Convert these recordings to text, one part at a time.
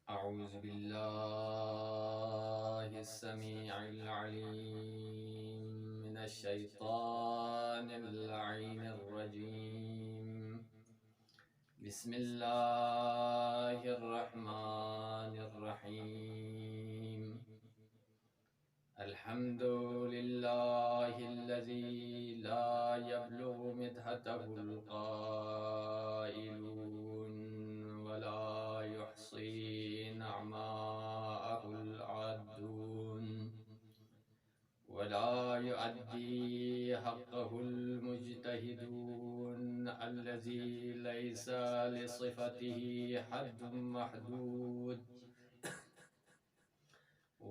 أعوذ بالله السميع العليم من الشيطان اللعين الرجيم. بسم الله الرحمن الرحيم. الحمد لله الذي لا يبلغ مدحته القائلون ولا يحصي نعماءه العادون ولا يؤدي حقه المجتهدون الذي ليس لصفته حد محدود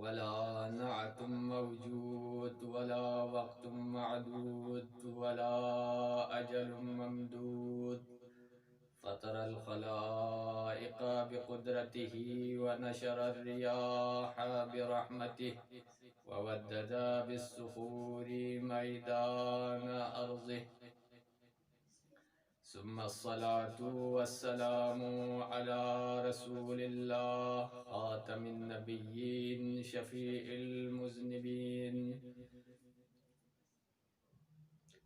ولا نعت موجود ولا وقت معدود ولا أجل ممدود. فطر الخلائق بقدرته ونشر الرياح برحمته وودد بالصخور ميدان أرضه. ثم الصلاة والسلام على رسول الله خاتم النبيين شفيع المذنبين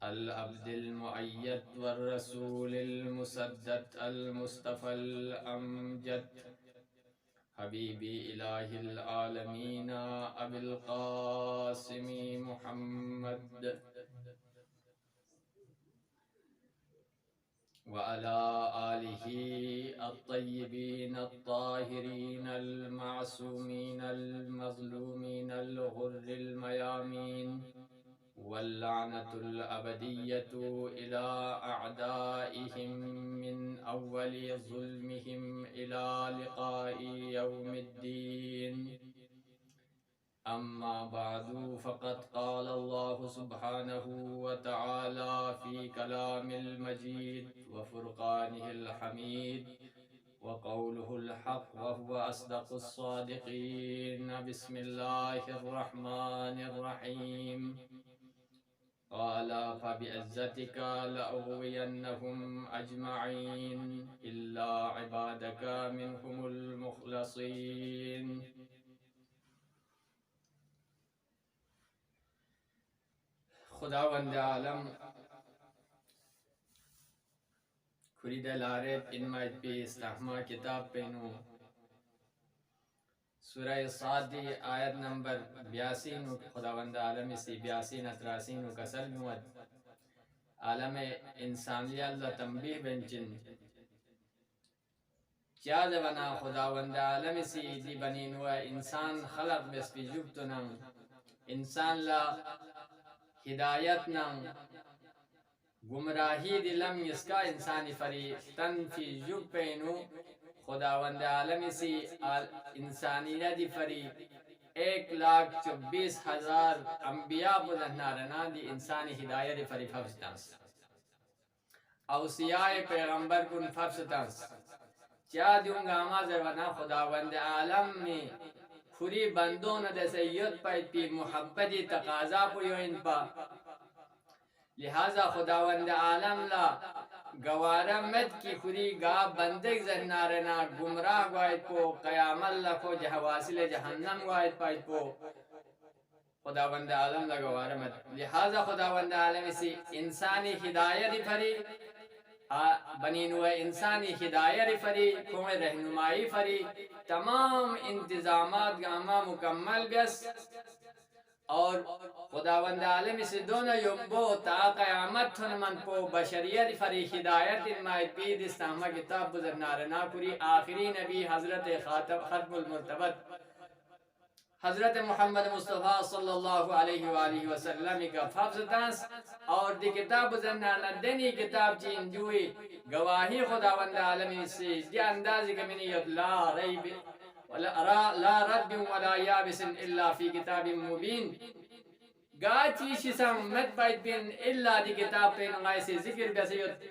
العبد المؤيد والرسول المسدد المصطفى الأمجد حبيبي إله العالمين أبي القاسم محمد وعلى آله الطيبين الطاهرين المعصومين المظلومين الغر الميامين، واللعنة الأبدية إلى أعدائهم من أول ظلمهم إلى لقاء يوم الدين. أما بعد، فقد قال الله سبحانه وتعالى في كلام المجيد وفرقانه الحميد وقوله الحق وهو أصدق الصادقين. بسم الله الرحمن الرحيم. قال فبعزتك لأغوينهم أجمعين إلا عبادك منهم المخلصين. خداوند عالم خرید لارت انمایت پی استحما کتاب پینو سورہ صاد آیت نمبر 82 خداوند عالم سی 82 کسل موت عالم انسانی اللہ تنبیہ بنچن کیا جوانا خداوند عالم سی دی بنینو انسان خلق بس پی جبتنم انسان لا ہدایت نم گمراہی دلم اس کا انسانی فریقتن فی جب پینو خداوند عالمی سی انسانیہ دی فریق 1,24,000 انبیاء بزنارنا دی انسانی ہدایہ دی فریق فرستانس اوسیاء پیغمبر کن فرستانس کیا دیونگا آماز روانا خداوند عالم میں کھری بندون دے سید پاید پی محبتی تقاضا پویو ان پا لہذا خداوند عالم لا گوارا مد کی خوری گا بندگ زہنارنا گمراہ گوائد پو قیام اللہ کو جہواسل جہنم گوائد پاید پو خداوند عالم لا گوارا مد. لہذا خداوند عالم اسی انسانی ہدایت فری بنینو انسانی ہدایت فری کوم رہنمائی فری تمام انتظامات گاما مکمل بیس اور خداوند عالم سے دونوں یمبو تا قیامت من پو بشریت فری ہدایت انمائد پید استحمہ کتاب بزرنارنا کری آخری نبی حضرت ختم المرتبت حضرت محمد مصطفیٰ صلی اللہ علیہ وآلہ وسلم کا ففظتانس اور دی کتاب بزرنارنا دینی کتاب چین جوئی گواہی خداوند عالم سے دی اندازی کمینیت لا ریب لا رد ولا یابس الا فی کتاب مبین گا چیشی سم مت باید بین الا دی کتاب پہ نغائی سے ذکر بیسیت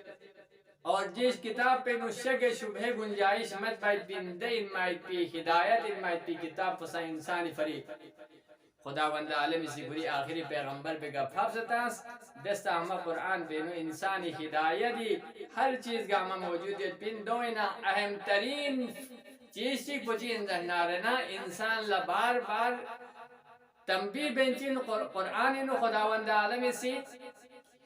اور جس کتاب پہ نو شک شبہ گنجائش مت باید بین دے انمائد پی ہدایت انمائد پی کتاب پسا انسانی فریق خداوند عالم اسی بری آخری پیغمبر پہ گفاف ستاس دستا ہما قرآن بینو انسانی ہدایتی ہر چیز کا ہما موجود ہے پن دوئنا اہم ترین چیز چی کچھ اندرنارنا انسان لبار بار تنبیہ بینچین قرآن انو خداوند عالم اسی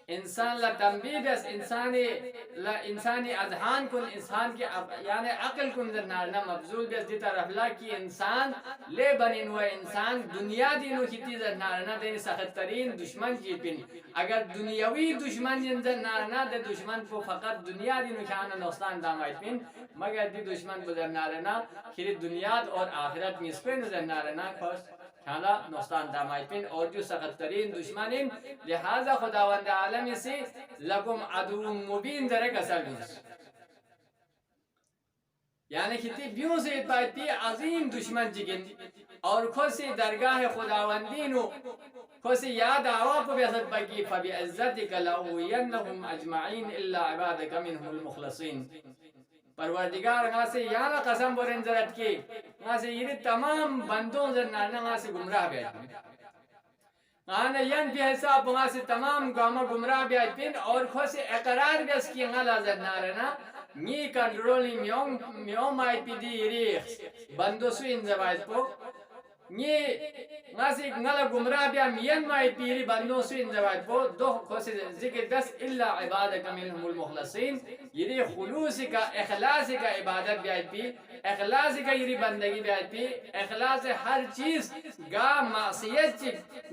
انسان لا تنبیہ بس انسانی اذہان کن انسان کی یعنی عقل کن درنارنا مبزول بس دی طرف لا کی انسان لے بنین و انسان دنیا دینو کتی درنارنا دین سخت ترین دشمن کی پن اگر دنیاوی دشمن درنارنا دے دشمن کو فقط دنیا دینو کھانا نقصان دامائی پن مگر دی دشمن کو درنارنا کھری دنیا اور آخرت مسپن درنارنا خوش کھانا نقصان دامائی پن اور جو سخت ترین دشمنین لہذا خداوند عالم سے لکم عدو مبین درک اصل بیس یعنی کتی بیوں سے اتبایتی عظیم دشمن جگن اور خود سے درگاہ خداوندینو خود سے یاد آوا کو بیست بگی فبعزتک لأغوینہم اجمعین الا عبادک منہم المخلصین پروردگار وہاں سے یہاں قسم بورن زرد کی وہاں سے یہ تمام بندوں زرنانا وہاں سے گمراہ بیٹھ آنا ین بھی حساب وہاں سے تمام گاما گمراہ بیٹھ پین اور خود سے اقرار بیس کی غلا زرنارنا می کنٹرولی میوم مائی پی دی ریخ بندو سو انزوائز پو وہاں سے غلا گمراہ بیا مین مائی پیری بندوں سو انزوائز پو دو خود سے ذکر دس الا عبادک منہم المخلصین یہ خلوص کا اخلاص کا عبادت بیائید پی اخلاص کا یہ بندگی بیائید پی اخلاص ہر چیز گا معصیت چی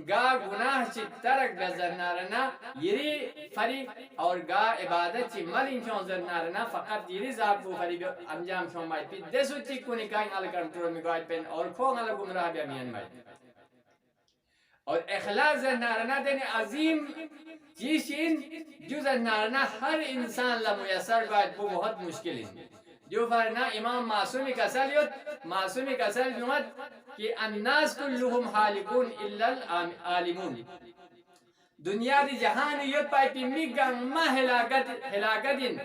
گا گناہ چی ترک گزرنارنا یہ فریق اور گا عبادت چی ملین کیوں زرنارنا فقط یہ ذات کو فریق انجام کیوں مائید پی دیسو چی کو نکائیں علی کنٹرول میں گوائد پین اور کھوگ علی گمراہ بیا مین مائید اور اخلاص زرنارنا دینے عظیم چیز جو زرنارنا ہر انسان لمیسر باید وہ بہت مشکل ہے جو فرنا امام معصومی کا سلیت معصومی کا سلیت کہ الناس کلہم حالکون الا العالمون دنیا دی جہانیت پائی پیمی گاما ہلاکتین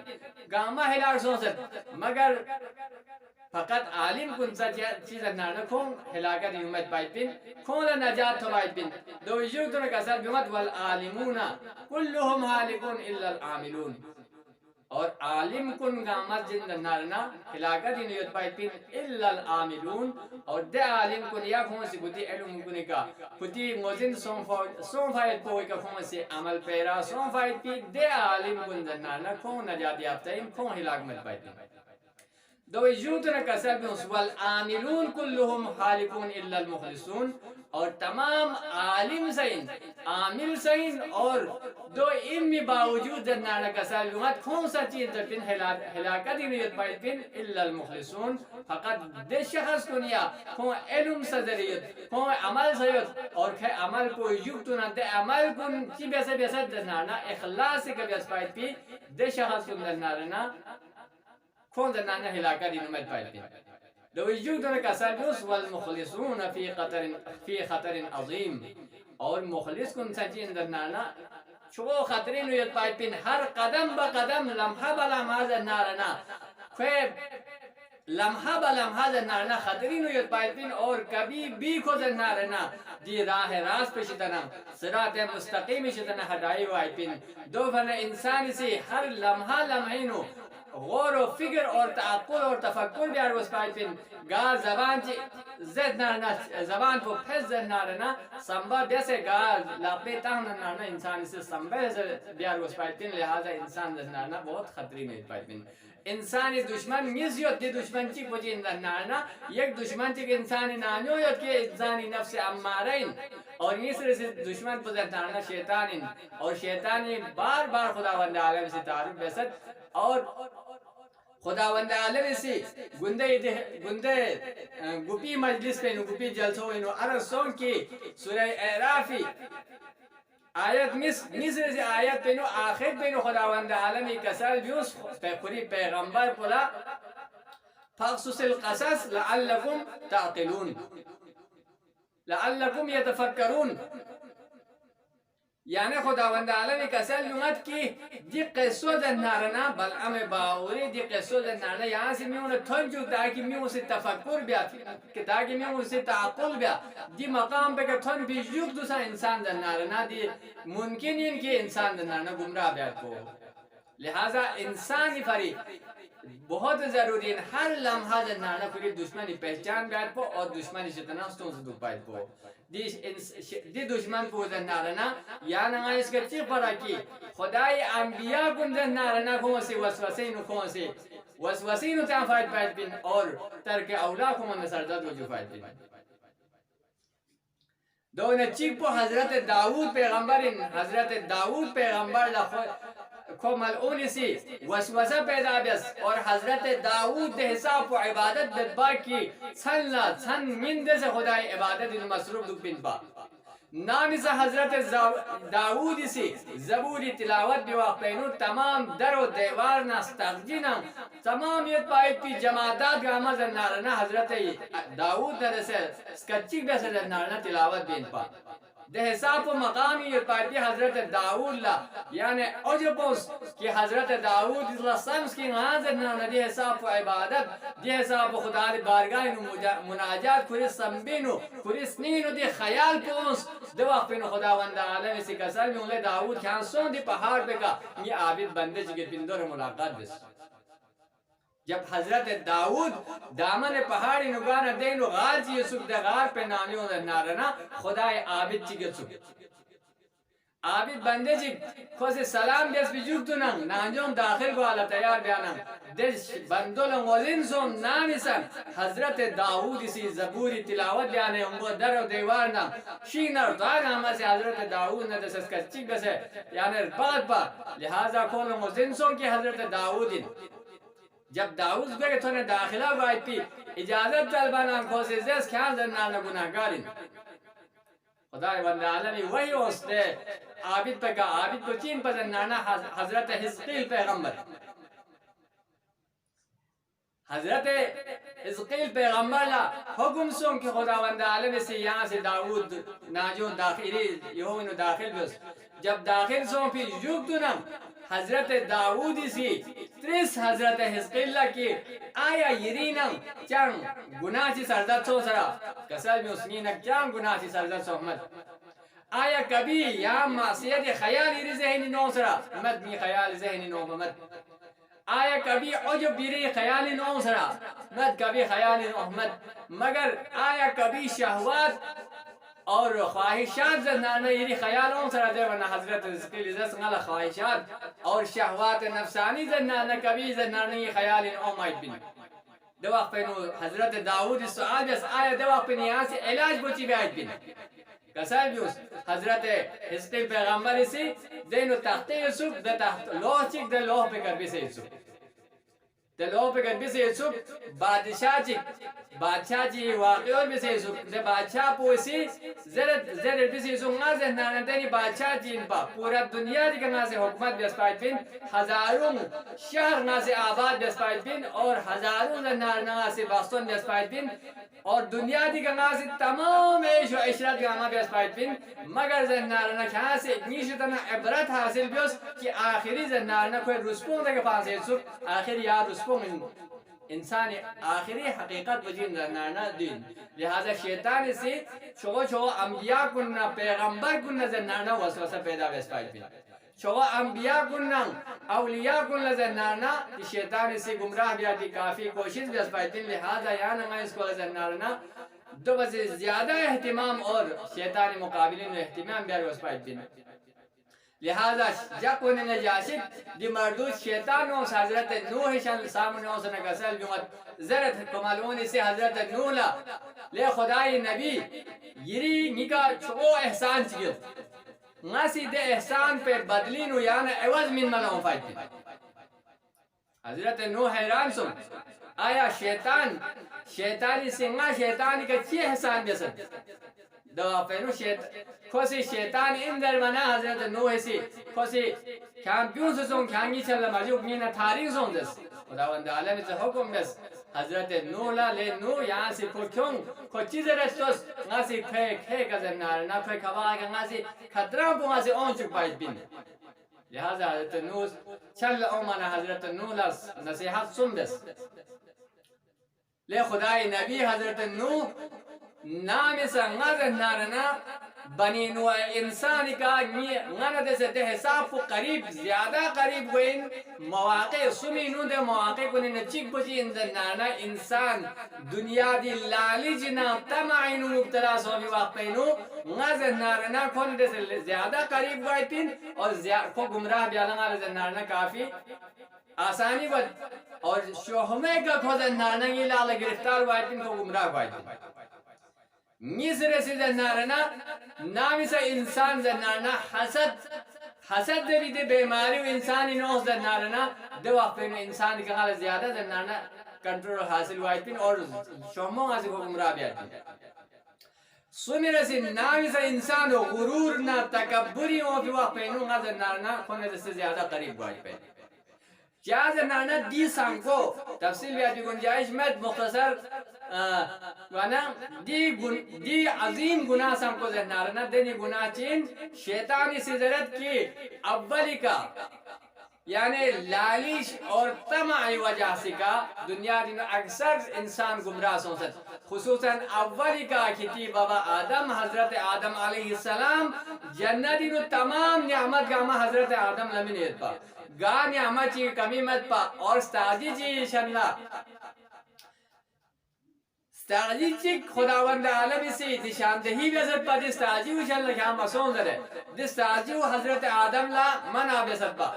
گاما ہلاک سوست مگر فقط عالم کن سا چیز نانا کھون ہلاکت امت پائی پین کھون نجات تو پائی پین دو وجود نے کسر بیمت والعالمون کلہم حالکون الا العاملون اور عالم کن گامت جن نارنا ہلاکت امت پائی پین الا العاملون اور دے عالم کن یا کھون سی بودی علم کنی کا کتی موزن سون فائد پوئی کا کھون سی عمل پیرا سون فائد پی دے عالم کن نارنا کھون نجات یافتہ کھون ہلاک مت پائی پین دو وجودنا کسر بیونس والعاملون کلہم حالکون الا المخلصون اور تمام عالم سین عامل سین اور دو ان میں باوجود درنانا کسر بیونت کون سا چیز در پن ہلاکت نیت باید پن الا المخلصون فقط دے شخص کنیا کون علم صدریت کون عمل سید اور کہ عمل کو یوکتنا دے عمل کن چی بیسا درنانا اخلاص کا بیس باید پی دے شخص کن درنانا کون درنانا ہلاکہ دی نمت پائلتی دو وجودنا کسابیوس والمخلصون فی خطر عظیم اور مخلص کن سنچین درنانا چو خطرین ویت پائلتین ہر قدم با قدم لمحہ با لمحہ درنانا خویب لمحہ با لمحہ درنانا خطرین ویت پائلتین اور کبھی بھی کو درنانا دی راہ راست پشتنا صراط مستقیم شتنا ہدائی وائپین دو فن انسان سے ہر لمحہ لمحینو غور و فکر اور تعقل اور تفکر بھی عرض پائتن گا زبان چی زد نارنا زبان کو پھز زد نارنا سنبا بیسے گا لاپے تاہم نارنا انسان سے سنبا بھی عرض پائتن لہذا انسان زد نارنا بہت خطری نہیں پائتن انسانی دشمن میزیوت دی دشمن چی پوچی اندر نارنا یک دشمن چی کہ انسانی نانیویت کے انسانی نفس امارین اور یہ سے دشمن پوچھتا نارنا شیطان اور شیطانی بار بار خداوند عالم سے تعارف بیست اور خداوند عالم سے گندے گپی مجلس پہ گپی جلسوں انو عرض سون کی سورہ اعرافی آیت مصر سے آیت پہ آخر پہ خداوند عالم کسر بیوس پوری پیغمبر پلا فاقصص القصص لعلکم تعقلون لعلکم یتفکرون یعنی خداوند عالم کسل یومد کی دی قصو در نارنا بلعم باوری دی قصو در نارنا یہاں سے میون تھنجو تاکہ میون سے تفکر بیا تاکہ میون سے تعقل بیا دی مقام پہ کہ تھن بھی یوگ دوسرا انسان در نارنا دی ممکن ان کی انسان در نارنا گمراہ بیاد کو لہذا انسانی فریق بہت ضروری ہے ہر لمحہ در نارنا کوئی دشمنی پہچان بیاد پو اور دشمنی شتنا ستون سے دو پاید پو دی دشمن کو در نارنا یا نگا اس کا چیخ پڑا کی خدای انبیاء کن در نارنا کون سے وسوسین کون سے وسوسین تاں فائد پاید بین اور ترک اولا کو من سرداد وجو فائد بین دون چیخ پو حضرت داود پیغمبر کو ملعون سی وسوسہ پیدا بیس اور حضرت داود دے حساب و عبادت بدبا کی چھن من دے سے خدای عبادت مصروف دک بن با نامی سے حضرت داود سی زبوری تلاوت بھی واقعینو تمام در و دیوار نستغجینا تمام یہ پائیت پی جماعتات کا عمل نارنا حضرت داود نے سے سکچک دے سے نارنا تلاوت بین پا دے حساب و مقامی یہ پائیتی حضرت داود لا یعنی عجبوس کہ حضرت داود اللہ سمس کی غازر نانا دے حساب و عبادت دے حساب و خدا دے بارگاہ مناجات کھریس سنبینو کھریس نینو دے خیال پونس دے وقت پینو خدا وندہ عالم اسی کسر میں انہیں داود کھان سون دے پہاڑ پہ کا یہ عابد بندے چکے پندور ملاقات بس جب حضرت داود دامن پہاڑی نگانا دینو غار چیئے سک دے غار پہ نامیوں دے نارنا خدای عابد چکے سک عابد بندے چک خوزی سلام بیس بی جوگتو ننگ نانجون داخل کو آلا تیار بیانا دیش بندولن وزن سون نامی سن حضرت داود اسی زبوری تلاوت بیانے انگو در و دیوار نام شینر دار ہمیں سے حضرت داود نے دس اسکا چک بسے یعنی بات پا لہذا کولن وزن سون کی حضرت داود جب داود گئے تو نے داخلہ بائی پی اجازت طلبانا کھوسی زیس کھان زنانا گناہگارین خدای بند عالمی وہی اس دے عابد پہ کا عابد کو چین پر زنانا حضرت حزقیل پیغمبر حضرت حزقیل پیغمبر لا حکم سن کہ خدا بند عالمی سے یہاں سے داود ناجون داخلی یہوینو داخل بیس جب داخل سن پھر یوگ تو نم حضرت داودی سی تریس حضرت حزقیل کی آیا یرینم چنگ گناہ چی سردت سو سرا کسل میں اسنینک چنگ گناہ چی سردت سو احمد آیا کبھی یا معصیت خیال ایری ذہنی نو سرا احمد می خیال ذہنی نو احمد آیا کبھی عجب بیری خیالی نو سرا احمد کبھی خیالی نو احمد مگر آیا کبھی شہوات اور خواہشات زنانا یعنی خیالوں سرا دے ورنہ حضرت حزقیل عزت غلا خواہشات اور شہوات نفسانی زنانا کبھی زنانا یہ خیال ان اومائد بین دو وقت پینو حضرت داود سؤال جس آیا دو وقت پینو یہاں سے علاج بچی بھی آئید بین کسائل بیوس حضرت حزقیل پیغمبر اسی دینو تختے یسوک دے تخت لوح چک دے لوح پہ کر بھی سے یسوک دے لوح پہ کر بھی سے یسوک بادشاہ چک بادشاہ جی واقعی اور بھی سے دے بادشاہ پوسی زرد بھی سے سنگا سے نانتینی بادشاہ جین پا پورا دنیا دی کنگا سے حکمت بیس پائد بین ہزاروں شہر نا سے آباد بیس پائد بین اور ہزاروں نارنگا سے باستون بیس پائد بین اور دنیا دی کنگا سے تمام عیش و عشرت کنگا بیس پائد بین مگر زنارنا کھاں سے نیشتنا عبرت حاصل بیس کہ آخری زنارنا کوئی رسپون دے کے پاس ہے سب آخری یاد رسپون انسان آخری حقیقت وجین زنارنا دین لہذا شیطان سے چھو انبیاء کننا پیغمبر کننا زنارنا وسوسہ پیدا بیس پائد بین چھو انبیاء کننا اولیاء کننا زنارنا شیطان سے گمراہ بیاتی کافی کوشش بیس پائد بین لہذا یہاں میں اس کو زنارنا دو بس زیادہ اہتمام اور شیطان مقابلین میں اہتمام بیار بیس پائد بین لہذا جب انہیں نجاشت دی مردود شیطانوں سے حضرت نوح شان سامنوں سے نگسل بیمت زرد کمالونی سے حضرت نوح لا لے خدای نبی یری نکا چھو احسان چگل ناسی دے احسان پہ بدلینو یعنی عوض من ملوں فائد بین حضرت نوح حیران سن آیا شیطانی سنگا شیطانی کا چی احسان بیسن دوا پینو خوشی شیطان ان در منا حضرت نوح سی خوشی کھان پیون سے سن کھانگی چل مجھوب مینا تھارین سن دس خداوند عالم سے حکم بس حضرت نوح لے نو یہاں سے کھوکھوں کھو چیز رستوس ناسی کھے کزن نارنا کھوئی کھوا کہ ناسی کھتران پو ناسی اون چک باید بین لہذا حضرت نوح چل اومانا حضرت نوح لس نصیحت سن بس لے خدای نبی حضرت نوح نامی سا نظر نارنا بنی نوع انسانی کا نانا دے سے دے حساب کو قریب زیادہ قریب گوئن مواقع سمی نو دے مواقع کو ننے چک بچی اندر نانا انسان دنیا دی لالی جنا تمعینو مبتلا سومی واقعینو نظر نارنا کون دے سے زیادہ قریب گوئی تین اور کو گمراہ بیالنگا لزر نارنا کافی آسانی بود اور شوہمے کا کھوزر نارنا یہ لالا گرفتار گوئی تین کو گمراہ گوئی تین نیسر سے زنارنا نامی سے انسان زنارنا حسد دے بھی دے بیماری و انسانی نوز زنارنا دے وقت پہ انسان کا حال زیادہ زنارنا کنٹرول حاصل ہوئی پین اور شوموں آسی کو گمراہ بھی آتی سمیر سے نامی سے انسان و غرور نا تکبری ہو بھی وقت پہ نو زنارنا کھونے سے زیادہ قریب ہوئی پین کیا زنارنا دی سانکو تفصیل بھی آتی گنجائش میں مختصر دی عظیم گناہ سم کو ذہنارنا دینی گناہ چین شیطانی سزرت کی اولی کا یعنی لالش اور طمعی وجہ سے کا دنیا دن اکثر انسان گمراہ سوچت خصوصاً اولی کا کھتی بابا آدم حضرت آدم علیہ السلام جنتی نو تمام نعمت گاما حضرت آدم لمن پا گا نعمت چی کمی مت پا اور ستاجی چی شنلا ستاجی چک خداوند عالم اسی نشاندہی بیزت پا دی ستاجی و شنلا کیا مسون دارے دی ستاجی و حضرت آدم لا منع بیزت پا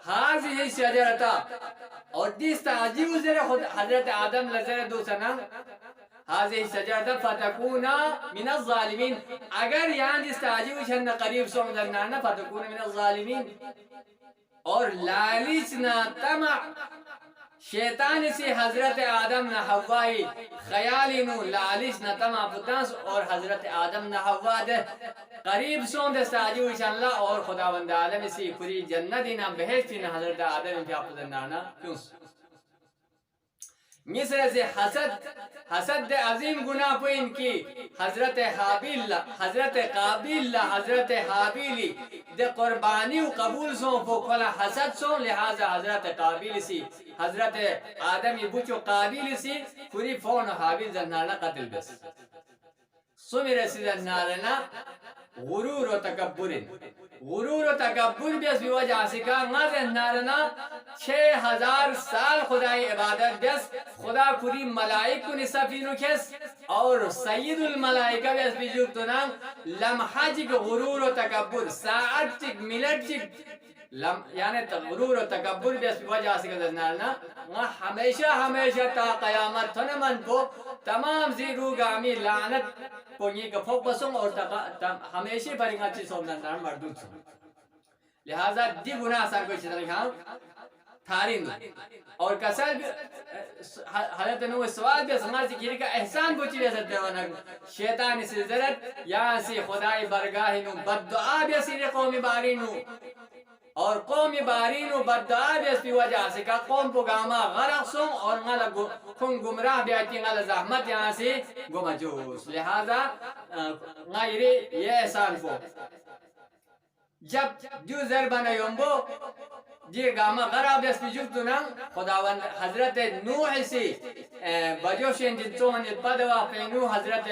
حاضی شجرتا اور دی ستاجی و زیر حضرت آدم لزر دو سنہ حاضی شجرتا فتکونا من الظالمین اگر یہاں دی ستاجی و شنلا قریب سون درنانا فتکونا من الظالمین اور لالچنا طمع شیطان سے حضرت آدم نہ حوائی خیالی نو لالچ نہ طمع پتانس اور حضرت آدم نہ حوا دے قریب سون دے ساجو انشاءاللہ اور خداوند عالم سے پوری جنت نہ بہشت نہ حضرت آدم پہ اپنا کیوں مصر سے حسد عظیم گناہ پہ ان کی حضرت قابیل حضرت حابیلی دے قربانی و قبول سون پو کھلا حسد سون لہذا حضرت قابیل سی حضرت آدمی بچو قابیل سی پوری فون حابیل زنانا قتل بس سمیر سی زنانا غرور و تکبر بیس بھی وجہ سکا نازن نارنا 6000 سال خدای عبادت بیس خدا کری ملائک کو نصفینو کس اور سید الملائکہ بیس بھی جوکتو نام لمحہ جک غرور و تکبر ساعت جک منٹ جک یعنی غرور و تکبر بیس بھی وجہ سکا نارنا ہمیشہ تا قیامت تنمن کو تمام زیرو گامی لعنت پونی کا پھوک بسوں اور ہمیشہ بری اچھی سومنان نام مردود سوں لہذا دی گناہ سان کوئی چیز رکھاں تھارین اور کسل حضرت نوح سوال بھی سمجھ کی کہ احسان بچی بھی سکتے ہونا شیطان سے زرد یہاں سے خدای برگاہ نو بدعا بھی سیر قوم بارینو اور قوم بارینو بدعا بھی اس کی وجہ سے کہ قوم کو گاما غرق سوں اور خون گمراہ بھی آتی غل زحمت یہاں سے گمجوس لہذا غیری یہ احسان کو جب جو ضربہ یومبو جی گاما غراب اس کی جبتو نا خداوند حضرت نوح سے بجوشن جنتون الپدوا فینو حضرت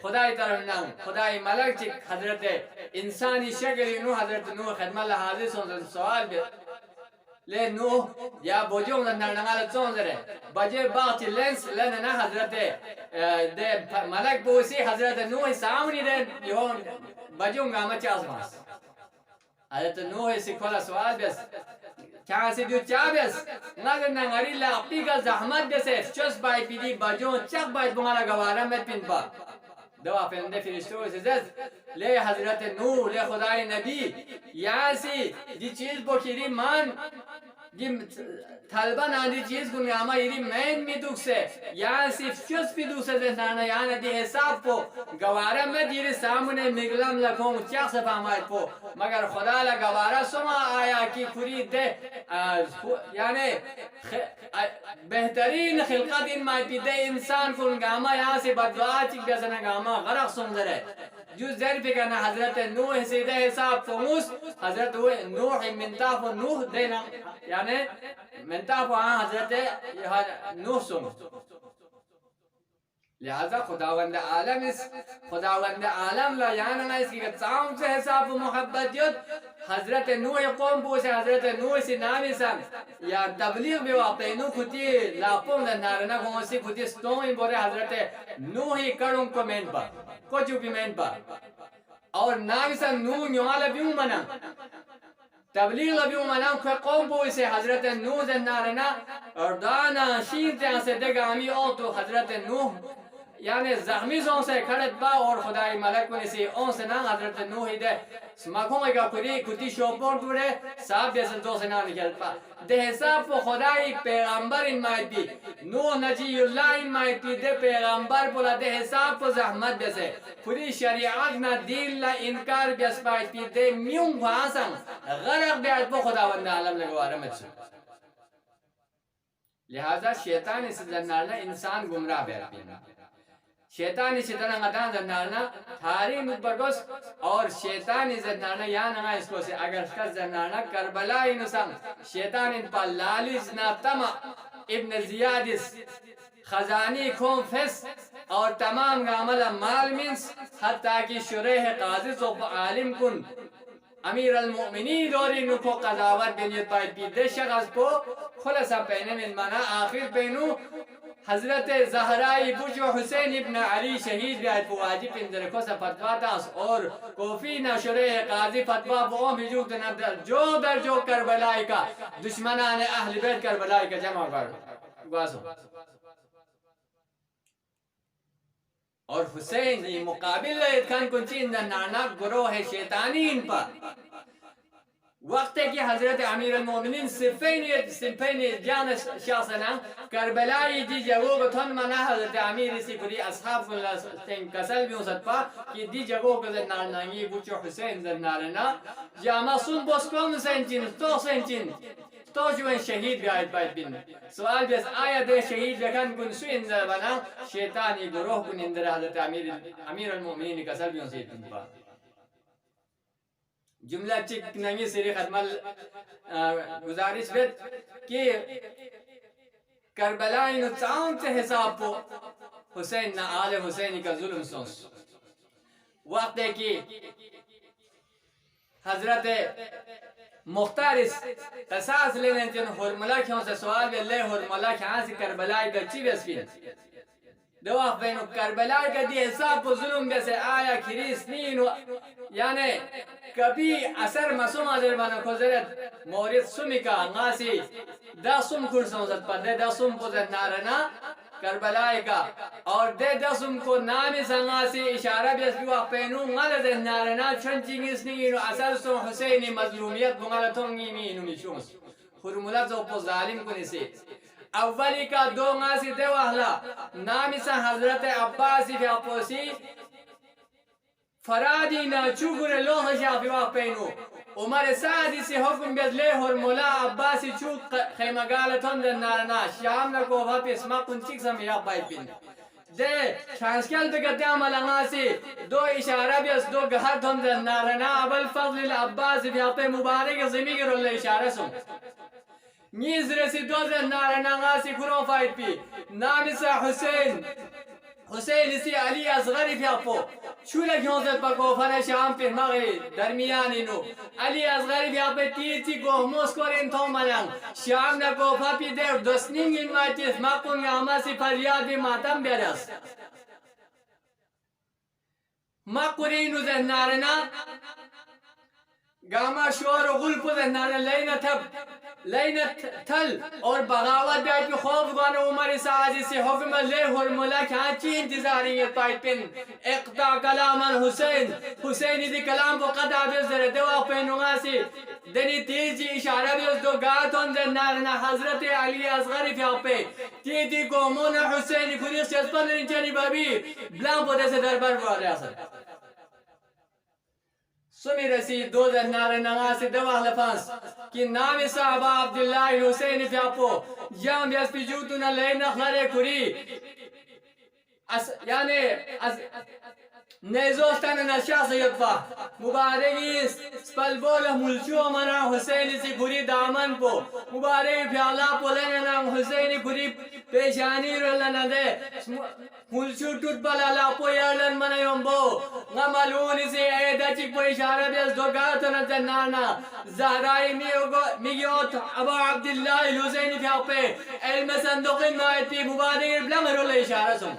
خدای طرف نا خدای ملک چک حضرت انسانی شکل نو حضرت نوح خدمت اللہ حاضر سن سوال بھی لے نوح یا بجوم لندر نغالت سن زرے بجے باقی لنس لننا حضرت ملک بوسی حضرت نوح سامنی دے یہون بجوم گاما چاس ماس حضرت نوح سے کھولا سوال بیس کیا سے جو چاہ بیس نگر نگری لاپی کا زحمت بیسے چس بائی پیدی بجون چک بائی بمارا گوارا میں پن پا دوا فرندے فرشتوں سے زد لے حضرت نوح لے خدای نبی یہاں سے جی چیز بکیری مان جیم طالبا نادی چیز کو نعمہ ایری مین می دوک سے یہاں صرف چس پی دوک سے دہنانا یہاں دی حساب پو گوارا میں دیری سامنے مگلم لکھوں چاک سے پامائی پو مگر خدا لا گوارا سما آیا کی کھری دے یعنی بہترین خلقت ان مائی پی دے انسان کو گاما یہاں سے بدعا چک بیسنا گاما غرق سنگر ہے جو زیر پہ کہنا حضرت نوح سیدہ حساب فموس حضرت نوح منتاف و نوح دینا یعنی منتاف و حضرت نوح سم لہذا خداوند عالم لا یعنی اس کی تعاون سے حساب و محبت ید حضرت نوح قوم بوسے حضرت نوح سے نامی سن یا تبلیغ بھی واقعی نو کھتی لاپوں دنارنا گھونسی کھتی ستوئی بورے حضرت نوحی کڑوں کو مین پا کچھو بھی مین پا اور نامی سن نوح نیوالا بیوں منا تبلیغ لبیوں منا قوم بوسے حضرت نوح دنارنا اور دانا شین تیان سے دگامی اوتو حضرت نوح یعنی زخمی زون سے کھڑت با اور خدای ملک کنی سی اون سے نا حضرت نوحی دے سمکھوں گا کتی شوپور دورے صاحب جیسے دو سے نا نکل پا دے حساب پو خدای پیغمبر ان مائد بھی نوح نجی اللہ ان مائد بھی دے پیغمبر پولا دے حساب پو زحمت بیسے کتی شریعت نا دیل لا انکار بیس پائد بھی دے میوں بھاسن غرق بیاد پو خداوند عالم لگوارا مجھو لہذا شیطان اس زنارنا انسان گمراہ بیاد پینا شیطان اسی طرح غدان زنارنا تھاری مبرگس اور شیطان زنارنا یا نگا اس کو سے اگر کس زنارنا کربلائی نسان شیطان ان پا لالیز نا تمع ابن زیادس خزانی کھوم فس اور تمام گامل مال منس حتیٰ کی شریح قاضی و عالم کن امیر المؤمنین دوری نکو قضاوت بینیت پاید پید دے شخص کو خلصا پہنے من منا آخر پہنو حضرت زہرائی بجو حسین ابن علی شہید بیاید پو واجب اندر کو سا فتوہ تاس اور کوفی نشرے قاضی فتوہ بو بھیجو تنب جو در جو کربلائی کا دشمنان اہل بیت کربلائی کا جمع کر گوازو اور حسین یہ مقابل اتکان کنچی اندر نانک گروہ شیطانین پر وقت ہے کہ حضرت امیر المومنین صفین جان شخصنا کربلائی دی جگو گتھن منا حضرت امیر اسی پری اصحاب اللہ کسل بھی ہو سکتا کہ دی جگو گزر نارنانگی بچو حسین زرنارنا جامع سن بسکون سنچین تو سنچین تو جو ان شہید بھی آیت باید بین سوال بیس آیا دے شہید بکن کن سو اندر بنا شیطانی گروہ کن اندر حضرت امیر المومنین کسل بھی ہو سکتا جملہ چک ننگی سری ختمل گزارش بیت کہ کربلائی نو تعاون تے حساب پو حسین نا آل حسینی کا ظلم سونس وقت ہے کہ حضرت مختارس قصاص لینے جن حرملہ کیوں سے سوال بھی لے حرملہ کیوں سے کربلائی گرچی بیس بھی دو وقت بینو کربلائی کا دی حساب پو ظلم بیسے آیا کھریس نینو یعنی کبھی اثر مسوم آدر بانا کھوزرت مورد سمی کا ناسی دا سم کھرسوں زد پا دے دا سم کو زد نارنا کربلائی کا اور دے دا سم کو نامی سنگاسی اشارہ بیس بھی وقت پینو غلط نارنا چن چنگیس نینو اثر سم حسینی مظلومیت بغلطونگی مینو میشونس خرمولت زو پو ظالم کنی سی اولی کا دو غاسی دے وحلا نامی سن حضرت عباسی فی اپوسی فرادی نا چوگر لوح شافی واق پینو عمر سعدی سے حکم بیت لے اور مولا عباسی چوک خیمگالتون در نارنا شام نا کوفا پیس ما کنچک سمی آپ باید بین دے شانسکل بگتے عمل غاسی دو اشارہ بیس دو گھر تون در نارنا ابل فضل العباسی فی اپے مبارک زمین گر اللہ اشارہ سن نیز رسی دو در نارنا غاسی کنو فائد پی نامی سا حسین اسی علی اصغری فی اپو چولا کیوں سے پکو فن شام پہ مغی درمیانی نو علی اصغری فی اپے تیتی کو موسکورین تو ملنگ شام نا کو پاپی دیر دسنینگ ان مائتیس مقون گاما سی فریاد بھی ماتم بیرس مقورینو ذہنارنا گاما شور و غل پوزن نانے لینہ تھل اور بغاوت بیت میں خوف گوانا عمر سعادی سے حکم لے ملک ہانچی انتظاری پائٹ پن اقتا کلام حسین حسینی دی کلام کو قطع بیس در دوا پینوگا سی دنی تیزی اشارہ بیس دو گاتون در نارنا حضرت علی اصغری فیاپے تیدی کو مونا حسینی فریق چسپن انچانی بابی بلان پودے سے دربار بوالے آسر سمی رسید دو در نارنا سی دوا لفانس کہ نام صحابہ عبداللہ حسین فیاپو جام بیس پی جوتونا لین اخلار کری یعنی نیزوستان نشاس یدفع مبارکی سپل بوله ملچو منا حسین سی کری دامن پو مبارکی پیالا پولین نام حسین کری پیشانی رو لنده ملچو ٹوٹ پلالا پو یارلن منا یومبو غمالونی سی ایدہ چک پو اشارہ بیس دوگاتنا جنانا زہرائی میگیوت ابا عبداللہ حسین فیاپے علم صندوقین مائتی مبارکی بلنگ رو لے اشارہ سن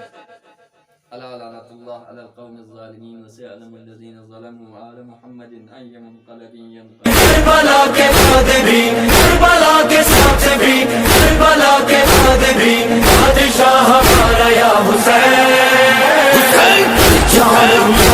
ألا لعنة الله على القوم الظالمين وسيعلم الذين ظلموا وعلى محمد أي منقلب ينقلب كربلاء کے صادقین کربلا کے ساتھ بھی کربلا کے